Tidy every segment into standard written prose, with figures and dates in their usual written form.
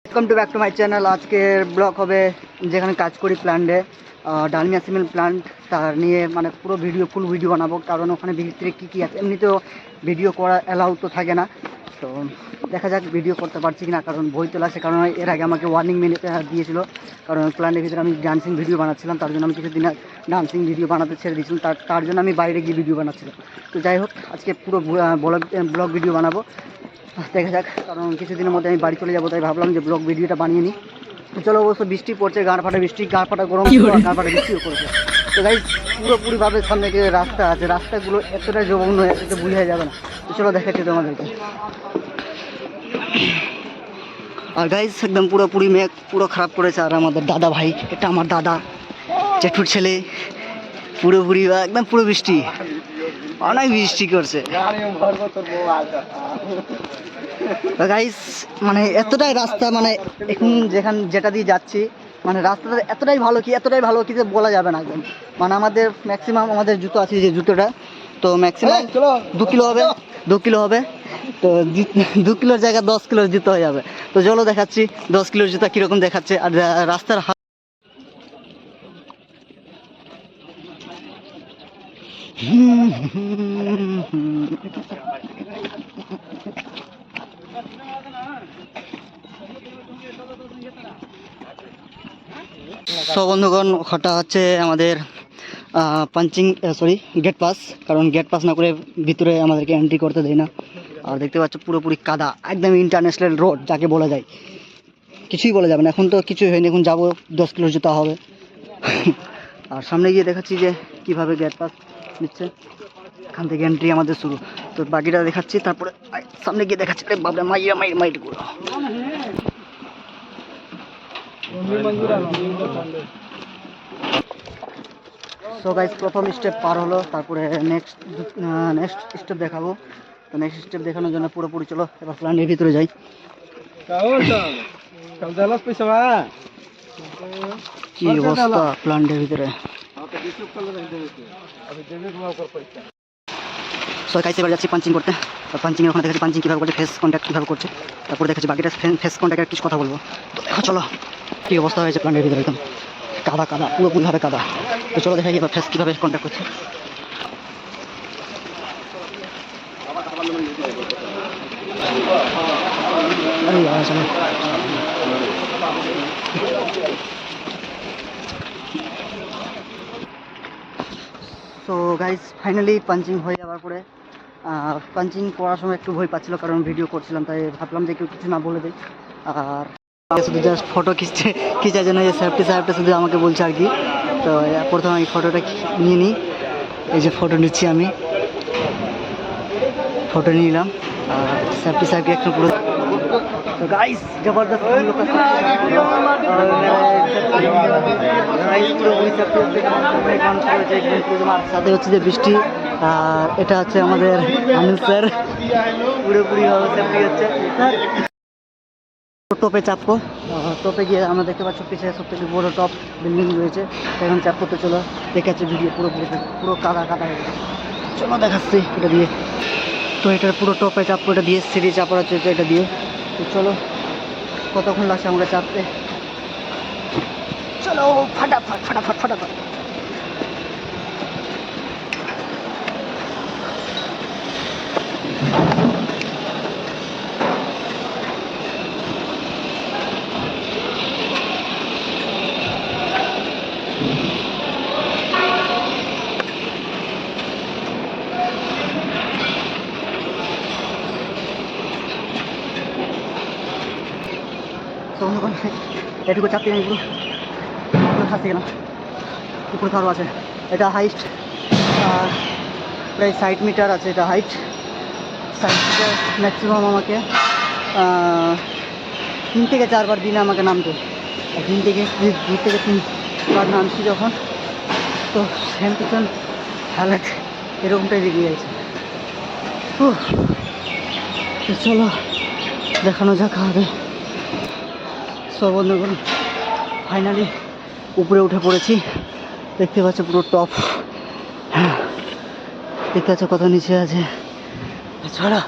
Welcome to back to my channel. আজকের blog হবে যেখানে কাজ করি প্ল্যান্টে, ডালমিয়া সিমেন্ট প্ল্যান্ট, তার নিয়ে মানে পুরো ফুল ভিডিও বানাবো। কারণ ওখানে ভিতরে কী কী আছে, এমনিতেও ভিডিও করা অ্যালাউ তো থাকে না। তো দেখা যাক ভিডিও করতে পারছি কি না, কারণ বই তোলা আছে। কারণ এর আগে আমাকে ওয়ার্নিং দিয়েছিল, কারণ প্ল্যান্টের ভিতরে আমি ডান্সিং ভিডিও বানাচ্ছিলাম। তার জন্য আমি কিছুদিন ডান্সিং ভিডিও বানাতে ছেড়ে দিয়েছিলাম। তার জন্য আমি বাইরে গিয়ে ভিডিও বানাচ্ছিলাম। তো যাই হোক, আজকে পুরো ব্লগ ভিডিও বানাবো। দেখা যাক, কারণ কিছুদিনের মধ্যে আমি বাড়ি চলে যাবো, তাই ভাবলাম যে ব্লগ ভিডিওটা বানিয়ে নিই। তো চলো, অবশ্য বৃষ্টি পড়ছে, গাঁড় ফাটা বৃষ্টি, গাঁড় ফাটা গরম, গাঁড় ফাটা বৃষ্টিও পড়ছে। তো গাইস, পুরোপুরিভাবে সামনে যে রাস্তা আছে, রাস্তাগুলো এতটা জঘন্য, এত বুঝে যাবে না। তো চলো দেখাচ্ছি তোমাদেরকে। আর গাইস, একদম পুরোপুরি মেঘ পুরো খারাপ করেছে। আর আমাদের দাদা ভাই, এটা আমার দাদা, জেঠুর ছেলে, পুরোপুরি একদম পুরো বৃষ্টি, অনেক বৃষ্টি করছে গাইস। মানে এতটাই রাস্তা, মানে এখন যেটা দিয়ে যাচ্ছি, মানে রাস্তাটা এতটাই ভালো কি যে বলা যাবে না একদম। মানে আমাদের ম্যাক্সিমাম আমাদের জুতো আছে, যে জুতোটা তো ম্যাক্সিমাম 2 কিলো হবে, 2 কিলো হবে। তো 2 কিলোর জায়গায় 10 কিলোর জুতো হয়ে যাবে। তো চলো দেখাচ্ছি 10 কিলোর জুতা কীরকম দেখাচ্ছে। আর রাস্তার সব বন্ধুগণ, ওটা হচ্ছে আমাদের গেট পাস। কারণ গেট পাস না করে ভিতরে আমাদেরকে এন্ট্রি করতে দেয় না। আর দেখতে পাচ্ছ পুরোপুরি কাদা, একদম ইন্টারন্যাশনাল রোড যাকে বলা যায়। কিছুই বলা যাবে না, এখন তো কিছুই হয়নি, এখন যাবো 10 কিলো জুতা হবে। আর সামনে গিয়ে দেখাচ্ছি যে কীভাবে গেট পাস নিচ্ছে, এখান থেকে এন্ট্রি আমাদের শুরু। তো বাকিটা দেখাচ্ছি, তারপরে সামনে গিয়ে দেখাচ্ছি। আরে বাবরে, মাইরগুলো। সো গাইস, প্রথম স্টেপ পার হলো, তারপরে নেক্সট স্টেপ দেখাবো। তো নেক্সট স্টেপ দেখানোর জন্য পুরোপুরি চলো এবার প্ল্যান্টের ভিতরে যাই। কি অবস্থা প্ল্যান্টের ভিতরে। সো গাইস, এবার যাচ্ছি পাঞ্চিং করতে। পাঞ্চিংয়ের ওখানে দেখাচ্ছি পাঞ্চিং কীভাবে করছে, ফেস কন্ট্যাক্ট কীভাবে করছে। তারপরে দেখাচ্ছি বাকিটা ফেস কন্ট্যাক্টের কিছু কথা বলবো। তো দেখো চলো কী অবস্থা হয়েছে প্ল্যান্টের ভিতরে, একদম কাদা পুরোপুরিভাবে কাদা। তো চলো দেখাই এবার ফেস কীভাবে কন্ট্যাক্ট করছে। আরে চলো, তো গাইস ফাইনালি পাঞ্চিং হয়ে যাওয়ার পরে, পাঞ্চিং করার সময় একটু ভয় পাচ্ছিলো, কারণ ভিডিও করছিলাম, তাই ভাবলাম যে কেউ কিছু না বলে দেয়। আর শুধু জাস্ট ফটো খিচার জন্য যে সাহেবটা শুধু আমাকে বলছে আর কি। তো প্রথমে আমি ফটোটা নিয়ে নিই, এই যে ফটো নিচ্ছি, আমি ফটো নিয়ে নিলাম। আর সাহেবকে একটু পুরো। तो गाइस जबरदस्त हम लोग সাথে হচ্ছে যে বৃষ্টি। আর এটা হচ্ছে আমাদের আনিল স্যার, পুরোপুরিভাবে সেফটি হচ্ছে। টপে চাপবো, টপে গিয়ে আমরা দেখতে পাচ্ছি পিছিয়ে সব থেকে বড়ো টপ বিল্ডিং রয়েছে, এখন চাপ করতে চলো। দেখাচ্ছে ভিডিও পুরো কাদা হয়ে গেছে। চলো দেখাচ্ছি এটা দিয়ে। তো এটার পুরো টপে চাপবো, এটা দিয়ে সিঁড়ি চাপা হচ্ছে এটা দিয়ে। তো চলো, কতক্ষণ লাগছে আমাকে চাপতে, চলো ফাটাফাট। এটুকু চাপতে নেই, পুরো খাচ্ছে কেন, উপরে আরও আছে। এটা হাইট প্রায় 60 মিটার আছে, এটা হাইট 60 মিটার। ম্যাক্সিমাম আমাকে 3 থেকে 4 বার দিনে আমাকে নামতো। 2 থেকে 3 বার নামছি যখন, তো সেম টু সেম হালাত এরকমটাই বেরিয়ে গেছে। চলো দেখানো যাক আগে। সব বন্ধুগণ, ফাইনালি উপরে উঠে পড়েছি। দেখতে পাচ্ছ পুরো টপ, হ্যাঁ দেখতে পাচ্ছ কত নিচে আছে। ছড়া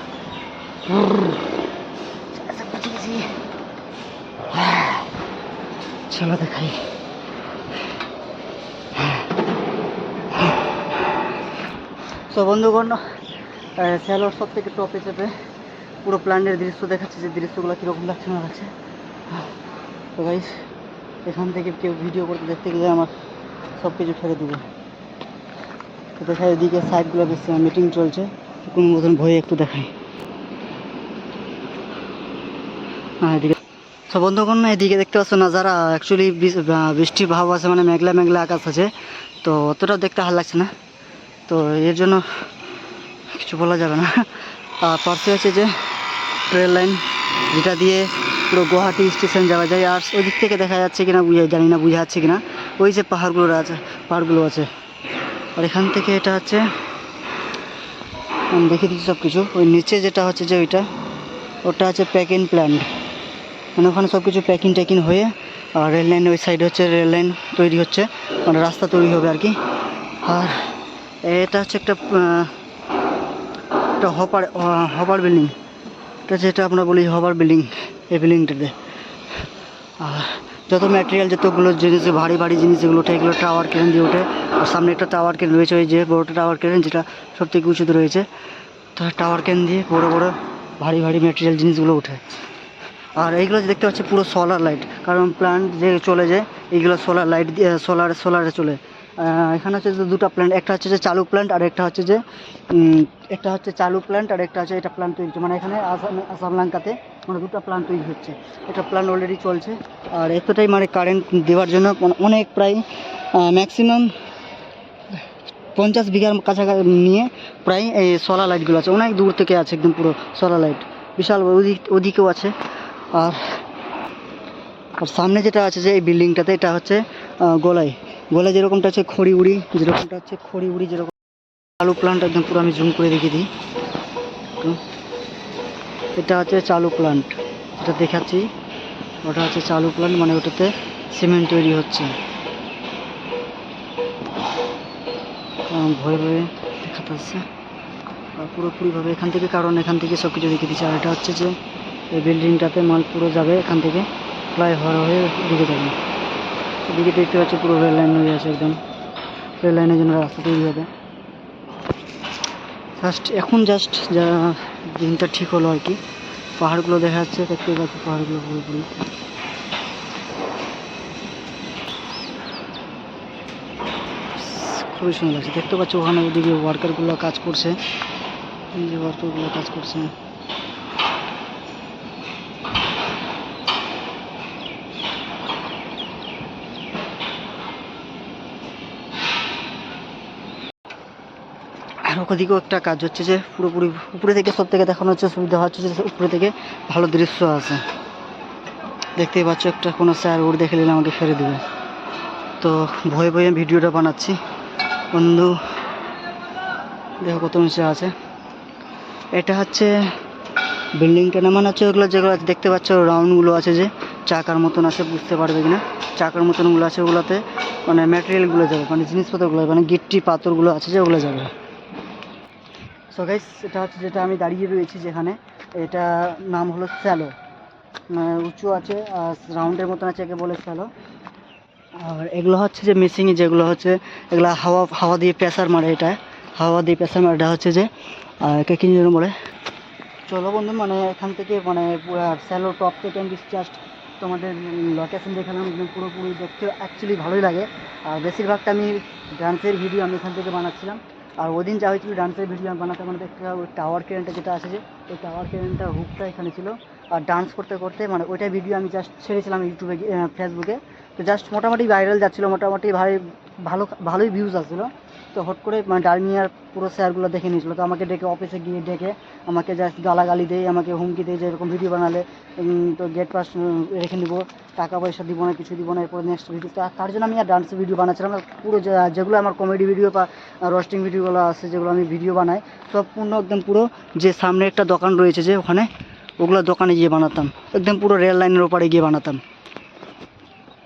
চলো দেখাই। তো বন্ধুগণ, স্যালোর সব থেকে টপে চেপে পুরো প্ল্যান্টের দৃশ্য দেখাচ্ছে, যে দৃশ্যগুলো কীরকম লাগছে না লাগছে। তো গাইস, এখান থেকে কেউ ভিডিও করতে দেখতে গেলে আমার সব কিছু ছেড়ে দেবে। তো দেখাই এদিকে সাইডগুলো বেশি মিটিং চলছে, কোনো মতন ভয়ে একটু দেখাই। হ্যাঁ এদিকে তো বন্ধুগণ, এদিকে দেখতে পাচ্ছ নাজারা অ্যাকচুয়ালি বৃষ্টির ভাব আছে, মানে মেঘলা মেঘলা আকাশ আছে, তো অতটাও দেখতে ভালো লাগছে না, তো এর জন্য কিছু বলা যাবে না। আর পাশে আছে যে রেল লাইন, যেটা দিয়ে পুরো গুয়াহাটি স্টেশন যাওয়া যায়। আর ওই দিক থেকে দেখা যাচ্ছে কিনা জানি না, বোঝা যাচ্ছে কিনা, ওই যে পাহাড়গুলো আছে। আর এখান থেকে এটা হচ্ছে আমি দেখে দিচ্ছি সব কিছু। ওই নিচে যেটা হচ্ছে যে ওটা হচ্ছে প্যাকিং প্ল্যান্ট, মানে ওখানে সব কিছু প্যাকিং হয়ে, আর রেল লাইন ওই সাইডে হচ্ছে রেল লাইন তৈরি হচ্ছে, মানে রাস্তা তৈরি হবে আর কি। আর এটা হচ্ছে একটা হপার বিল্ডিং, এটা যেটা আমরা বলি হপার বিল্ডিং, এই বিল্ডিংটাতে। আর যত ম্যাটেরিয়াল, যতগুলো জিনিস, ভারী ভারী জিনিস যেগুলো ওঠে, এগুলো টাওয়ার ক্রেন দিয়ে ওঠে। আর সামনে একটা টাওয়ার ক্রেন রয়েছে, ওই যে বড়োটা টাওয়ার ক্রেন, যেটা সব থেকে উঁচুতে রয়েছে। তো টাওয়ার ক্রেন দিয়ে বড় বড় ভারী ভারী ম্যাটেরিয়াল জিনিসগুলো ওঠে। আর এইগুলো যে দেখতে পাচ্ছি পুরো সোলার লাইট, কারণ প্ল্যান্ট যে চলে যায় এইগুলো সোলার লাইট দিয়ে সোলারে চলে। এখানে হচ্ছে যে দুটো প্ল্যান্ট, একটা হচ্ছে যে চালু প্ল্যান্ট, আর একটা হচ্ছে যে চালু প্ল্যান্ট, আর একটা হচ্ছে এটা প্ল্যান্ট তৈরি হচ্ছে, মানে এখানে আসাম লঙ্কাতে মানে দুটো প্ল্যান্ট তৈরি হচ্ছে। এটা প্ল্যান্ট অলরেডি চলছে। আর এতটাই মানে কারেন্ট দেওয়ার জন্য অনেক প্রায় ম্যাক্সিমাম 50 বিঘার কাছাকাছি নিয়ে প্রায় এই সোলার লাইটগুলো আছে, অনেক দূর থেকে আছে, একদম পুরো সোলার লাইট বিশাল, ওদিকেও আছে। আর সামনে যেটা আছে যে এই বিল্ডিংটাতে, এটা হচ্ছে গোলায় যেরকমটা আছে খড়িউড়ি, যেরকম চালু প্ল্যান্ট, একদম পুরো আমি জুম করে দেখিয়ে দিই। এটা হচ্ছে চালু প্ল্যান্ট, যেটা দেখাচ্ছি ওটা হচ্ছে চালু প্ল্যান্ট, মানে ওটাতে সিমেন্ট তৈরি হচ্ছে। ভয়ে দেখাতে আসছে আর পুরোপুরিভাবে এখান থেকে, কারণ এখান থেকে সব কিছু দেখিয়ে দিচ্ছে। আর এটা হচ্ছে যে এই বিল্ডিংটাতে মাল পুরো যাবে এখান থেকে ফ্লাইওভার হয়ে দিকে যাবে। এদিকে দেখতে পাচ্ছি পুরো রেল লাইন হয়ে আছে, একদম রেল লাইনের জন্য রাস্তা তৈরি হবে। এখন জাস্ট যা দিনটা ঠিক হলো আর কি, পাহাড়গুলো দেখা যাচ্ছে, দেখতে পাচ্ছি পাহাড়গুলো পুরোপুরি। খুবই সুন্দর লাগছে, দেখতে পাচ্ছি ওখানে ওদিকে ওয়ার্কারগুলো কাজ করছে, আর ওদিকেও একটা কাজ হচ্ছে, যে পুরোপুরি উপরে থেকে সব থেকে দেখানো হচ্ছে, সুবিধা হচ্ছে যে উপরে থেকে ভালো দৃশ্য আছে। দেখতেই পাচ্ছ একটা কোনো স্যার ওর দেখে নিলে আমাকে ফেলে দেবে, তো ভয়ে ভয়ে ভিডিওটা বানাচ্ছি। বন্ধু দেখো কত নিচে আছে। এটা হচ্ছে বিল্ডিংটা নামান হচ্ছে, ওগুলো যেগুলো দেখতে পাচ্ছ রাউন্ডগুলো আছে, যে চাকার মতন আছে, বুঝতে পারবে কিনা, চাকার মতনগুলো আছে, ওগুলোতে মানে ম্যাটেরিয়ালগুলো যাবে, মানে জিনিসপত্রগুলো, মানে গিট্টি পাথরগুলো আছে যে ওগুলো যাবে। সো গাইস, এটা হচ্ছে যেটা আমি দাঁড়িয়ে রয়েছি যেখানে, এটা নাম হলো স্যালো, উঁচু আছে আর রাউন্ডের মতন আছে, একে বলে স্যালো। আর এগুলো হচ্ছে যে মেশিনে যেগুলো হচ্ছে, এগুলো হাওয়া দিয়ে প্রেসার মারে, এটা হচ্ছে যে একে কি যেন বলে। চলো বন্ধু, মানে এখান থেকে মানে স্যালো টপ থেকে আমি জাস্ট তোমাদের লোকেশন দেখালাম, একদম পুরোপুরি দেখতে অ্যাকচুয়ালি ভালোই লাগে। আর বেশিরভাগটা আমি ডান্সের ভিডিও আমি এখান থেকে বানাচ্ছিলাম। আর ওদিন যা হয়েছিল ডান্সের ভিডিও আমি বানাতে বানাতে ওই টাওয়ার ক্রেনটা যেটা আছে, যে ওই টাওয়ার ক্রেনটা হুকটা এখানে ছিল, আর ডান্স করতে করতে মানে ওইটা ভিডিও আমি জাস্ট ছেড়েছিলাম ইউটিউবে, ফেসবুকে। তো জাস্ট মোটামুটি ভাইরাল যাচ্ছিলো, মোটামুটি ভালোই ভিউজ আসছিলো। তো হট করে মানে ডালমিয়ার পুরো স্যারগুলো দেখে নিয়েছিলো, তো আমাকে ডেকে অফিসে গিয়ে ডেকে আমাকে জাস্ট গালাগালি দেয়, আমাকে হুমকি দেয় যে এরকম ভিডিও বানালে তো গেট পাস রেখে নিবো, টাকা পয়সা দিব না, কিছু দিব না, এরপর নেক্সট ভিডিও। তার জন্য আমি আর ডান্সের ভিডিও বানাচ্ছিলাম। পুরো যেগুলো আমার কমেডি ভিডিও বা রোস্টিং ভিডিওগুলো আছে, যেগুলো আমি ভিডিও বানাই, সব একদম পুরো যে সামনে একটা দোকান রয়েছে যে ওখানে, ওগুলো দোকানে গিয়ে বানাতাম, একদম পুরো রেল লাইনের ওপারে গিয়ে বানাতাম।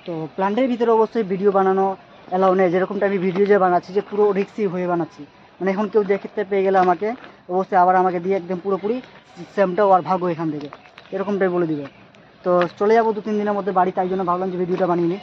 তো প্ল্যান্টের ভিতরে অবশ্যই ভিডিও বানানো অ্যালাউ নেই, যেরকমটা আমি ভিডিও যে বানাচ্ছি, যে পুরো রিক্সি হয়ে বানাচ্ছি, মানে এখন কেউ দেখতে পেয়ে গেলে আমাকে অবশ্যই আবার আমাকে দিয়ে একদম পুরোপুরি সিস্টেমটাও আর ভাগো এখান থেকে, এরকমটাই বলে দিবে। তো চলে যাবো 2-3 দিনের মধ্যে বাড়ি, তাই জন্য ভাবলাম যে ভিডিওটা বানিয়ে নিই।